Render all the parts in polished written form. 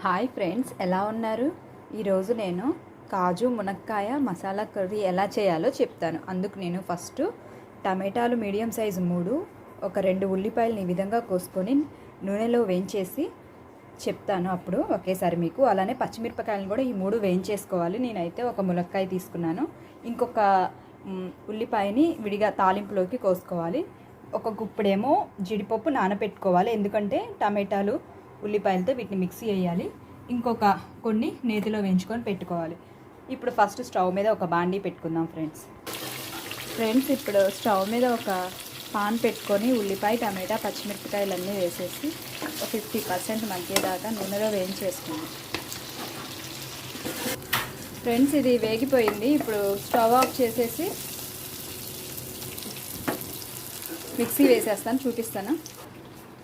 Hi friends, ఎలా ఉన్నారు? ఈరోజు నేను కాజు మునక్కాయ మసాలా కర్రీ ఎలా చేయాలో చెప్తాను. అందుకు నేను ఫస్ట్ టమాటాలు మీడియం సైజు 3, ఒక 2 ఉల్లిపాయలని ఈ విధంగా కోసుకొని నూనెలో వేయించేసి చెప్తాను అప్పుడు ఒకేసారి మీకు. అలానే పచ్చిమిరపకాయలను కూడా ఈ 3 వేయించేసుకోవాలి. నేనైతే ఒక మునక్కాయ తీసుకున్నాను. ఇంకొక ఉల్లిపాయని విడిగా తాలింపులోకి కోసుకోవాలి. ఒక గుప్పుడేమో జీడిపప్పు నానబెట్టుకోవాలి, ఎందుకంటే టమాటాలు ఉల్లిపాయలతో వీటిని మిక్సీ వేయాలి. ఇంకొక కొన్ని నేతిలో వేయించుకొని పెట్టుకోవాలి. ఇప్పుడు ఫస్ట్ స్టవ్ మీద ఒక బాండీ పెట్టుకుందాం ఫ్రెండ్స్ ఇప్పుడు స్టవ్ మీద ఒక పాన్ పెట్టుకొని ఉల్లిపాయ, టమాటా, పచ్చిమిరపకాయలన్నీ వేసేసి ఒక 50% మగ్గేదాకా నూనెలో వేయించేసుకుందాం. ఫ్రెండ్స్ ఇది వేగిపోయింది. ఇప్పుడు స్టవ్ ఆఫ్ చేసేసి మిక్సీ వేసేస్తాను, చూపిస్తాను.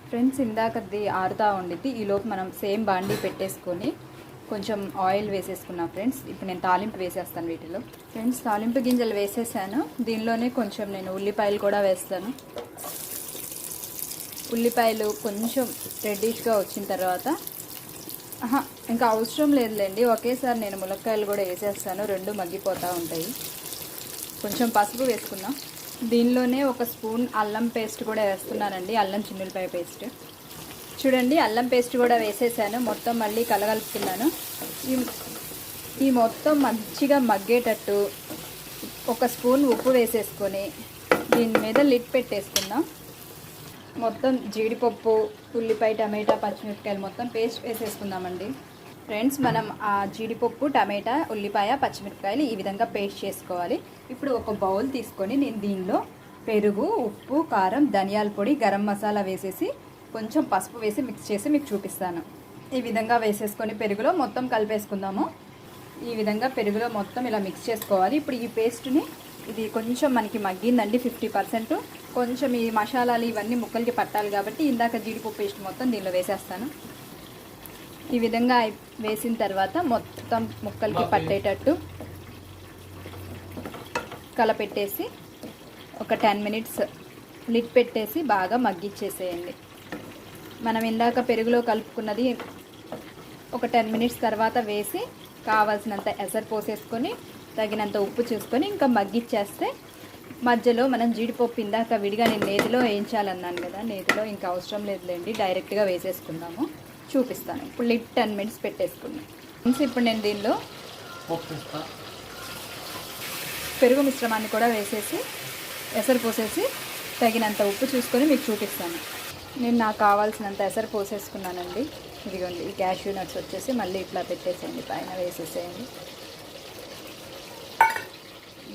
ఫ్రెండ్స్ ఇందాకది ఆరుతా ఉండిద్ది. ఈలోపు మనం సేమ్ బాండీ పెట్టేసుకొని కొంచెం ఆయిల్ వేసేసుకున్నాం ఫ్రెండ్స్. ఇప్పుడు నేను తాలింపు వేసేస్తాను వీటిలో. ఫ్రెండ్స్ తాలింపు గింజలు వేసేసాను. దీనిలోనే కొంచెం నేను ఉల్లిపాయలు కూడా వేస్తాను. ఉల్లిపాయలు కొంచెం రెడ్డిష్గా వచ్చిన తర్వాత ఇంకా అవసరం లేదులేండి, ఒకేసారి నేను ములక్కాయలు కూడా వేసేస్తాను, 2 మగ్గిపోతూ ఉంటాయి. కొంచెం పసుపు వేసుకుందాం. దీనిలోనే ఒక స్పూన్ అల్లం పేస్ట్ కూడా వేస్తున్నానండి, అల్లం చిన్నులపాయ పేస్ట్. చూడండి, అల్లం పేస్ట్ కూడా వేసేసాను. మొత్తం మళ్ళీ కలగలుపుతున్నాను. ఈ మొత్తం మంచిగా మగ్గేటట్టు ఒక స్పూన్ ఉప్పు వేసేసుకొని దీని మీద లిడ్ పెట్టేసుకుందాం. మొత్తం జీడిపప్పు, ఉల్లిపాయ, టమాటా, పచ్చిమిరపకాయలు మొత్తం పేస్ట్ వేసేసుకుందామండి. ఫ్రెండ్స్ మనం ఆ జీడిపప్పు, టమాటా, ఉల్లిపాయ, పచ్చిమిరపకాయలు ఈ విధంగా పేస్ట్ చేసుకోవాలి. ఇప్పుడు ఒక బౌల్ తీసుకొని నేను దీనిలో పెరుగు, ఉప్పు, కారం, ధనియాల పొడి, గరం మసాలా వేసేసి కొంచెం పసుపు వేసి మిక్స్ చేసి మీకు చూపిస్తాను. ఈ విధంగా వేసేసుకొని పెరుగులో మొత్తం కలిపేసుకుందాము. ఈ విధంగా పెరుగులో మొత్తం ఇలా మిక్స్ చేసుకోవాలి. ఇప్పుడు ఈ పేస్ట్ని ఇది కొంచెం మనకి మగ్గిందండి 50%. కొంచెం ఈ మసాలాలు ఇవన్నీ ముక్కలకి పట్టాలి కాబట్టి ఇందాక జీడిపప్పు పేస్ట్ మొత్తం దీనిలో వేసేస్తాను. ఈ విధంగా వేసిన తర్వాత మొత్తం ముక్కలకి పట్టేటట్టు కలపెట్టేసి ఒక 10 మినిట్స్ లిడ్ పెట్టేసి బాగా మగ్గిచ్చేసేయండి. మనం ఇందాక పెరుగులో కలుపుకున్నది ఒక 10 మినిట్స్ తర్వాత వేసి కావాల్సినంత ఎసరు పోసేసుకొని తగినంత ఉప్పు చూసుకొని ఇంకా మగ్గిచ్చేస్తే మధ్యలో మనం జీడిపప్పు ఇందాక విడిగా నేను నేతిలో వేయించాలన్నాను కదా, నేతిలో ఇంకా అవసరం లేదులేండి, డైరెక్ట్గా వేసేసుకుందాము. చూపిస్తాను. ఇప్పుడు లిడ్ 10 మినిట్స్ పెట్టేసుకున్నాను. ఇప్పుడు నేను దీనిలో పెరుగు మిశ్రమాన్ని కూడా వేసేసి ఎసరు పోసేసి తగినంత ఉప్పు చూసుకొని మీకు చూపిస్తాను. నేను నాకు కావాల్సినంత ఎసరు పోసేసుకున్నానండి. ఇదిగోండి, ఈ క్యాష్యూ నట్స్ వచ్చేసి మళ్ళీ ఇట్లా పెట్టేసేయండి, పైన వేసేసేయండి.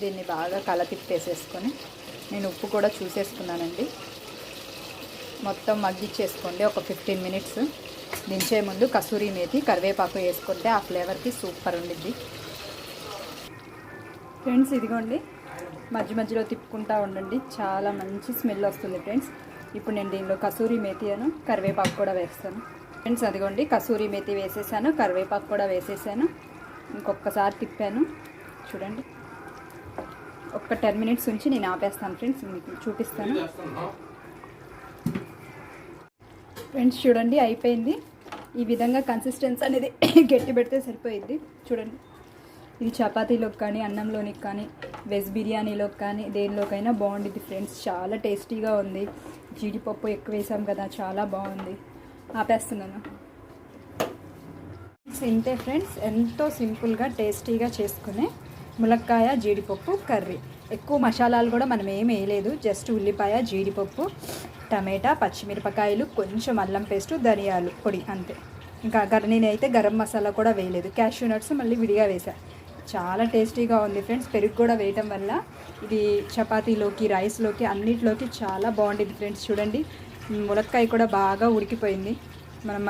దీన్ని బాగా కలతిప్పేసేసుకొని నేను ఉప్పు కూడా చూసేసుకున్నానండి. మొత్తం మగ్గిచ్చేసుకోండి ఒక 15 మినిట్స్. దించే ముందు కసూరి మేతి, కరివేపాకు వేసుకుంటే ఆ ఫ్లేవర్కి సూపర్ ఉండిద్ది. ఫ్రెండ్స్ ఇదిగోండి, మధ్య మధ్యలో తిప్పుకుంటూ ఉండండి, చాలా మంచి స్మెల్ వస్తుంది ఫ్రెండ్స్. ఇప్పుడు నేను దీనిలో కసూరి మేతి కరివేపాకు కూడా వేస్తాను. ఫ్రెండ్స్ అదిగోండి, కసూరి మేతి వేసేసాను, కరివేపాకు కూడా వేసేసాను. ఇంకొకసారి తిప్పాను. చూడండి, ఒక 10 మినిట్స్ ఉంచి నేను ఆపేస్తాను ఫ్రెండ్స్, మీకు చూపిస్తాను. ఫ్రెండ్స్ చూడండి, అయిపోయింది. ఈ విధంగా కన్సిస్టెన్సీ అనేది గట్టి పెడితే సరిపోయిద్ది. చూడండి, ఇది చపాతీలోకి కానీ, అన్నంలోనికి కానీ, వెజ్ బిర్యానీలోకి కానీ, దేనిలోకైనా బాగుండిద్ది ఫ్రెండ్స్. చాలా టేస్టీగా ఉంది. జీడిపప్పు ఎక్కువ వేసాం కదా, చాలా బాగుంది. ఆపేస్తున్నాను. ఇంతే ఫ్రెండ్స్, ఎంతో సింపుల్గా టేస్టీగా చేసుకునే ములక్కాయ జీడిపప్పు కర్రీ. ఎక్కువ మసాలాలు కూడా మనం ఏం వేయలేదు, జస్ట్ ఉల్లిపాయ, జీడిపప్పు, టమాటా, పచ్చిమిరపకాయలు, కొంచెం అల్లం పేస్టు, ధనియాలు పొడి, అంతే. ఇంకా నేనైతే గరం మసాలా కూడా వేయలేదు. క్యాష్యూ నట్స్ మళ్ళీ విడిగా వేసాను. చాలా టేస్టీగా ఉంది ఫ్రెండ్స్. పెరుగు కూడా వేయటం వల్ల ఇది చపాతీలోకి, రైస్లోకి, అన్నిటిలోకి చాలా బాగుంటుంది ఫ్రెండ్స్. చూడండి, ములక్కాయ కూడా బాగా ఉడికిపోయింది. మనం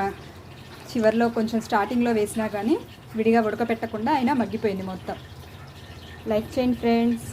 చివరిలో కొంచెం స్టార్టింగ్లో వేసినా కానీ విడిగా ఉడకపెట్టకుండా అయినా మగ్గిపోయింది మొత్తం. లైక్ చేయండి ఫ్రెండ్స్.